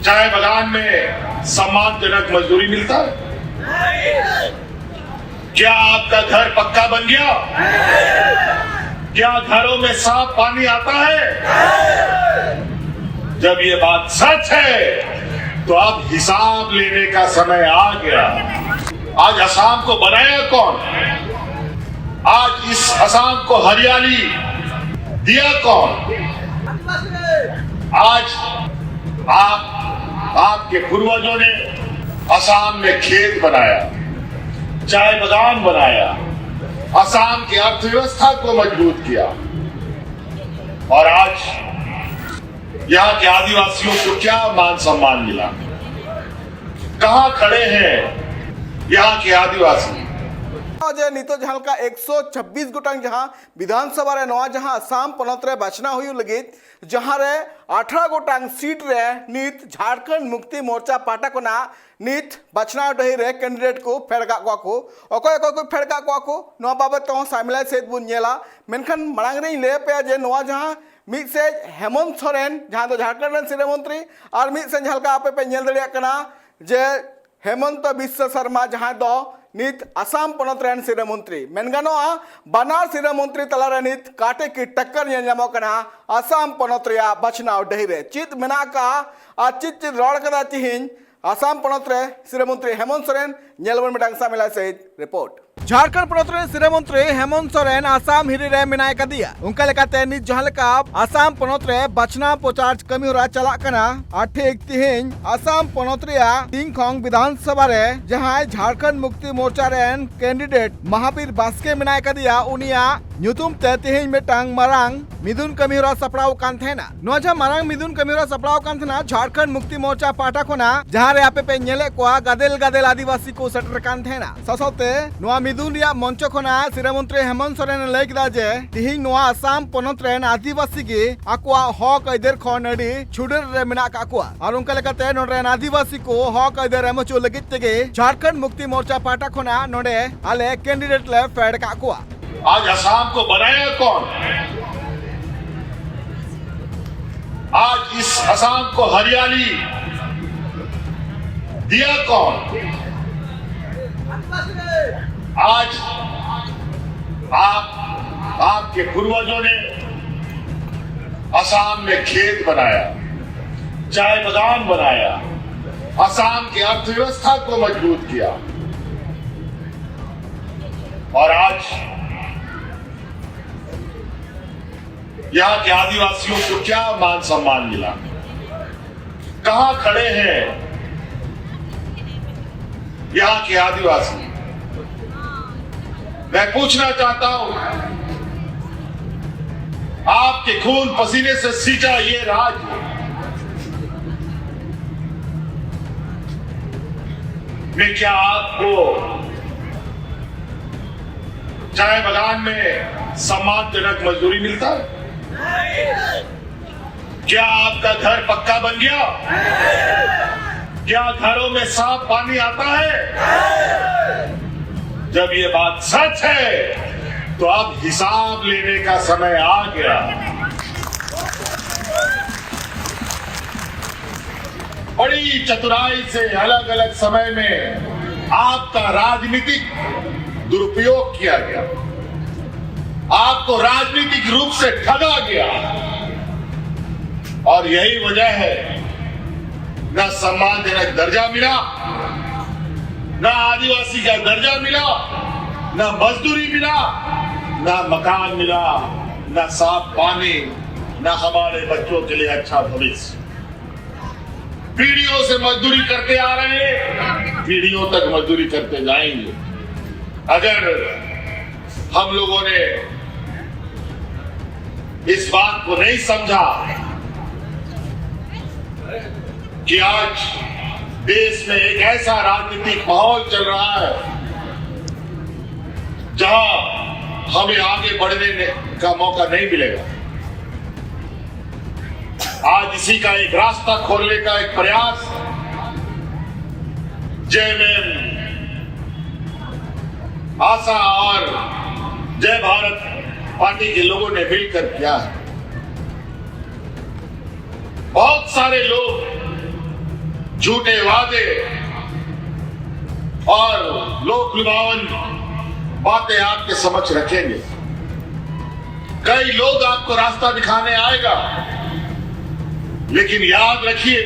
चाय बागान में सम्मानजनक मजदूरी मिलता है? क्या आपका घर पक्का बन गया? क्या घरों में साफ पानी आता है? जब ये बात सच है तो अब हिसाब लेने का समय आ गया। आज असम को बनाया कौन? आज इस असम को हरियाली दिया कौन? आज आपके पूर्वजों ने असम में खेत बनाया, चाय बागान बनाया, असम की अर्थव्यवस्था को मजबूत किया और आज यहाँ के आदिवासियों को क्या मान सम्मान मिला? कहाँ खड़े हैं यहाँ के आदिवासी? नितो जहां 126 गोटांग जहां विधानसभा रे नवा जहां आसाम पनत रे बाछना हुई लगित जहां रे 18 गोटांग सीट रे नित झारखंड मुक्ति मोर्चा पार्टी को ना नित बाछना डही रे कैंडिडेट को फेड़का को अकोय को फेड़का को नवा बाबत तो सामिला सेद बुन नेला मेनखान मांग रे ले पे जे नवा जहां मिद से हेमंत सोरेन जहां दो झारखंड रे सिरे मंत्री और मिद से झलका आपे पे नेल दड़िया कना जे हेमंत बिश्व शर्मा जहां दो नित आसाम पनत रेन सिरे मंत्री मेनगानो बनार सिरे मंत्री तलारे नित काटे की टक्कर नेलमो कना आसाम पनत रेया बाछनाव डही रे चित मेना का आ चित रड़ कदा तिहिन आसाम पनत रे सिरे मंत्री हेमंत सोरेन नेलबन मिटांग सामिला सहित रिपोर्ट झारखंड पनत रे सिरे मंत्री हेमंत सोरेन आसाम हिरी रे मिनाय कदिया उनका लेकाते नित जहालका आसाम पनत रे बाछना प्रचार कमी होरा चला कना आठिक तिहिन आसाम पनत रेया तिंगखोंग विधानसभा रे जहां झारखंड मुक्ति मोर्चा रेन कैंडिडेट महावीर बास्के मिनाय कदिया उनिया ᱧᱩᱛᱩᱢ ᱛᱮ ᱛᱮᱦᱮᱧ ᱢᱤᱫᱴᱟᱝ ᱢᱟᱨᱟᱝ ᱢᱤᱫᱩᱱ ᱠᱟᱹᱢᱤᱦᱚᱨᱟ ᱥᱟᱯᱲᱟᱣ ᱠᱟᱱ ᱛᱟᱦᱮᱱᱟ ᱱᱚᱣᱟ ᱡᱟᱦᱟᱸ ᱢᱟᱨᱟᱝ ᱢᱤᱫᱩᱱ ᱠᱟᱹᱢᱤᱦᱚᱨᱟ ᱥᱟᱯᱲᱟᱣ ᱠᱟᱱ ᱛᱟᱦᱮᱱᱟ ᱡᱷᱟᱲᱠᱷᱚᱸᱰ ᱢᱩᱠᱛᱤ ᱢᱳᱨᱪᱟ ᱯᱟᱦᱴᱟ ᱠᱷᱚᱱᱟᱜ ᱡᱟᱦᱟᱸ ᱨᱮ ᱟᱯᱮ ᱯᱮ ᱧᱮᱞᱮᱫ ᱠᱚᱣᱟ ᱜᱟᱫᱮᱞ ᱜᱟᱫᱮᱞ ᱟᱹᱫᱤᱵᱟᱹᱥᱤ ᱠᱚ ᱥᱮᱴᱮᱨ ᱠᱟᱱ ᱛᱟᱦᱮᱱᱟ ᱥᱟᱶᱛᱮ ᱱᱚᱣᱟ ᱢᱤᱫᱩᱱ ᱨᱮᱭᱟᱜ ᱢᱚᱧᱪᱚ ᱠᱷᱚᱱᱟᱜ ᱥᱤᱨᱟᱹ ᱢᱚᱱᱛᱨᱤ ᱦᱮᱢᱚᱱᱛ ᱥᱚᱨᱮᱱ ᱞᱟᱹᱭ ᱠᱮᱫᱟ ᱡᱮ ᱛᱮᱦᱮᱧ ᱱᱚᱣᱟ ᱟᱥᱟᱢ ᱯᱚᱱᱚᱛ ᱨᱮᱱ ᱟᱹᱫᱤᱵᱟᱹᱥᱤ ᱜᱮ ᱟᱠᱚᱣᱟᱜ ᱦᱚᱠ ᱟᱹᱭᱫᱟᱹᱨ ᱠᱷᱚᱱ ᱟᱹᱰᱤ ᱪᱷᱩᱰᱟᱹᱨ ᱨᱮ ᱢᱮᱱᱟᱜ ᱠᱟᱜ ᱠᱚᱣᱟ ᱟᱨ ᱚᱱᱠᱟ ᱞᱮᱠᱟᱛᱮ ᱱᱚᱰᱮ ᱨᱮᱱ ᱟᱹᱫᱤᱵᱟᱹᱥᱤ ᱠᱚ ᱦᱚᱠ ᱟᱹᱭᱫᱟᱹᱨ ᱮᱢ ᱦᱚᱪᱚ ᱞᱟᱹᱜᱤᱫ ᱛᱮᱜᱮ ᱡᱷᱟᱲᱠᱷᱚᱸᱰ ᱢᱩᱠᱛᱤ ᱢᱳᱨᱪᱟ ᱯᱟᱦᱴᱟ ᱠᱷᱚᱱᱟᱜ ᱱᱚᱰᱮ ᱟᱞᱮ ᱠᱮᱱᱰᱤᱰᱮᱴ ᱞᱮ ᱯᱷᱮᱰ ᱠᱟᱜ ᱠᱚᱣᱟ। आज असम को बनाया कौन? आज इस असम को हरियाली दिया कौन? आज आपके पूर्वजों ने असम में खेत बनाया, चाय बागान बनाया, असम की अर्थव्यवस्था को मजबूत किया और आज यहाँ के आदिवासियों को क्या मान सम्मान मिला? कहाँ खड़े हैं यहाँ के आदिवासी? मैं पूछना चाहता हूं, आपके खून पसीने से सींचा ये राज्य में क्या आपको चाय बागान में सम्मानजनक मजदूरी मिलता है? क्या आपका घर पक्का बन गया? क्या घरों में साफ पानी आता है? जब ये बात सच है तो अब हिसाब लेने का समय आ गया। बड़ी चतुराई से अलग अलग समय में आपका राजनीतिक दुरुपयोग किया गया, आपको राजनीतिक रूप से ठगा गया और यही वजह है न सम्मानजनक दर्जा मिला, न आदिवासी का दर्जा मिला, न मजदूरी मिला, न मकान मिला, न साफ पानी, न हमारे बच्चों के लिए अच्छा भविष्य। पीढ़ियों से मजदूरी करते आ रहे हैं, पीढ़ियों तक मजदूरी करते जाएंगे। अगर हम लोगों ने इस बात को नहीं समझा कि आज देश में एक ऐसा राजनीतिक माहौल चल रहा है जहां हमें आगे बढ़ने का मौका नहीं मिलेगा। आज इसी का एक रास्ता खोलने का एक प्रयास जेएमएम, आशा और जय भारत पार्टी के लोगों ने मिलकर किया है। बहुत सारे लोग झूठे वादे और लोक लुभावन बातें आपके समक्ष रखेंगे। कई लोग आपको रास्ता दिखाने आएगा, लेकिन याद रखिए,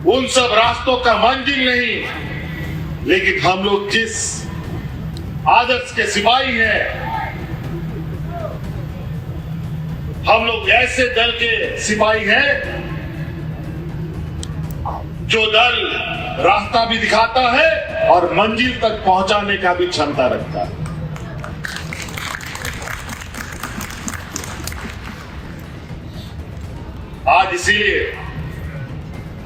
उन सब रास्तों का मंजिल नहीं, लेकिन हम लोग जिस आदर्श के सिपाही हैं, हम लोग ऐसे दल के सिपाही हैं जो दल रास्ता भी दिखाता है और मंजिल तक पहुंचाने का भी क्षमता रखता है। आज इसीलिए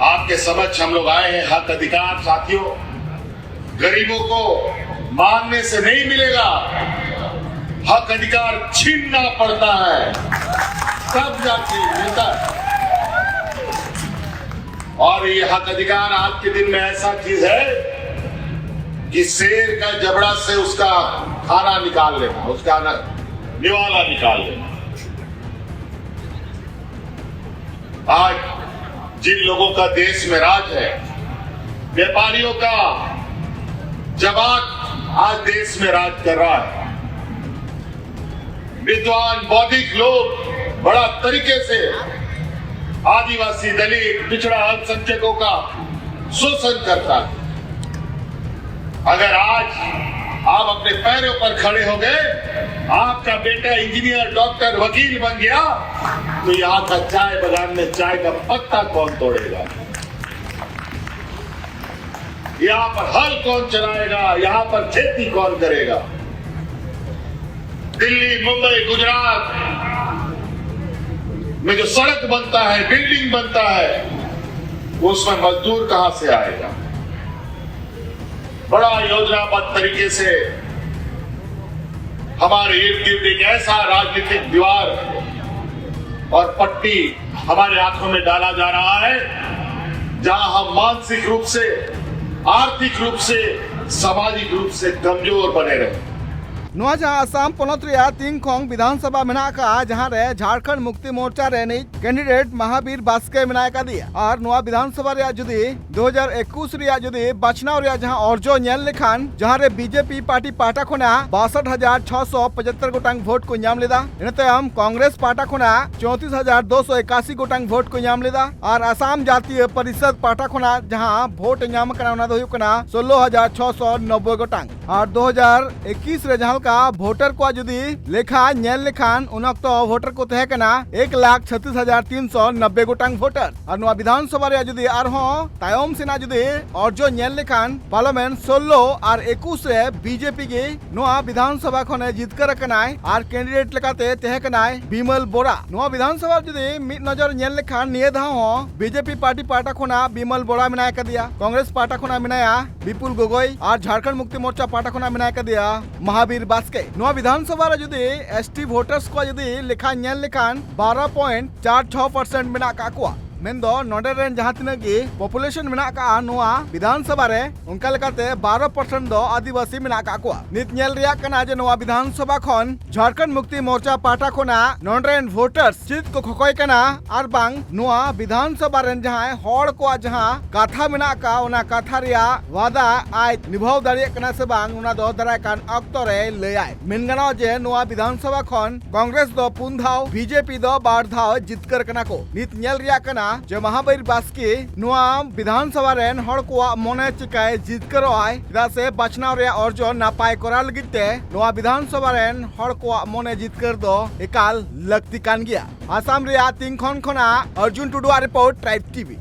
आपके समक्ष हम लोग आए हैं। हक अधिकार साथियों, गरीबों को मांगने से नहीं मिलेगा, हक अधिकार छीनना पड़ता है, तब जाके मिलता है। और ये हक अधिकार आज के दिन में ऐसा चीज है कि शेर का जबड़ा से उसका खाना निकाल लेना, उसका निवाला निकाल लेना। आज जिन लोगों का देश में राज है, व्यापारियों का जमात आज देश में राज कर रहा है। विद्वान बौद्धिक लोग बड़ा तरीके से आदिवासी, दलित, पिछड़ा, अल्पसंख्यकों का शोषण करता है। अगर आज आप अपने पैरों पर खड़े हो गए, आपका बेटा इंजीनियर, डॉक्टर, वकील बन गया, तो यहाँ का चाय बागान में चाय का पत्ता कौन तोड़ेगा? यहाँ पर हल कौन चलाएगा? यहाँ पर खेती कौन करेगा? दिल्ली, मुंबई, गुजरात में जो सड़क बनता है, बिल्डिंग बनता है, उसमें मजदूर कहां से आएगा? बड़ा योजनाबद्ध तरीके से हमारे इर्द गिर्द एक ऐसा राजनीतिक दीवार और पट्टी हमारे आंखों में डाला जा रहा है, जहां हम मानसिक रूप से, आर्थिक रूप से, सामाजिक रूप से कमजोर बने रहे। नोआ जहां असम पोनत रिया तिंगखोंग विधानसभा मेना का जहां रे झारखंड मुक्ति मोर्चा रेनी कैंडिडेट महावीर बास्के मेना का दिया और नोआ विधानसभा रिया जुदी 2021 रिया जुदी बचनाव रिया जहां ऑर्जो नेल लेखान जहां रे बीजेपी पार्टी पाटा खोना 62,675 गोटांग वोट को नाम लेदा। इनते हम कांग्रेस पाटा खोना 34,281 गोटांग वोट को नाम लेदा और असम जातीय परिषद पाटा खोना जहां वोट नाम कना उना दो हुकना 16,690 गोटांग और 2021 रे जहां का वोटर को जुदी लेखा नेल लेखान उनक्तो वोटर को तहे कना 1,36,390 गोटांग वोटर और नोआ विधानसभा रे जुदी आरहो तायम सेना जुदी और जो नेल लेखान पार्लियामेंट 16 और 21 रे बीजेपी के नोआ विधानसभा खने जीतकर कनाय और कैंडिडेट लेकाते तहे कनाय बिमल बोरा। नोआ विधानसभा जुदी मिद नजर नेल लेखान निये धा हो बीजेपी पार्टी पाटा खोना बिमल बोरा मिनाय का दिया, कांग्रेस पाटा खोना मिनाया विपुल गगोई और झारखंड मुक्ति मोर्चा पाटा खोना मिनाय का दिया महावीर बास्के। नोआ विधानसभा रे जुदी एसटी वोटर्स को जुदी लेखा नेल लेखान 12.46% मेना का कुआ मेंदो नोडे रेन जहां तिनाग की पॉपुलेशन मेना का नोआ विधानसभा रे उनका लेकाते 12% दो आदिवासी मेना का कुआ। नित नेल रिया कना जे नोआ विधानसभा खन झारखंड मुक्ति मोर्चा पाटा खोना नोडरेन वोटर्स चित को खकोय कना आर बांग नोआ विधानसभा रेन जहां होड़ को जहां कथा मेना का उना कथा रिया वादा आज निभाव दाड़िये कना से बांग उना दो दराय कान अक्तो रे लयाय मेनगाना जे नोआ विधानसभा खन कांग्रेस दो पुनधाव बीजेपी दो बारधाव जितकर कना को। नित नेल रिया कना जे महावीर बास्के नोआ विधानसभा रेन हड़ को मने चिकाय जितकर आय इदा से बचनाव रे अर्जन नापाय करा लगिते नोआ विधानसभा रेन हड़ को मने जितकर दो एकाल लक्ति कान गया। आसाम रे तिंगखोन खना अर्जुन टुडुआ रिपोर्ट ट्राइब टीवी।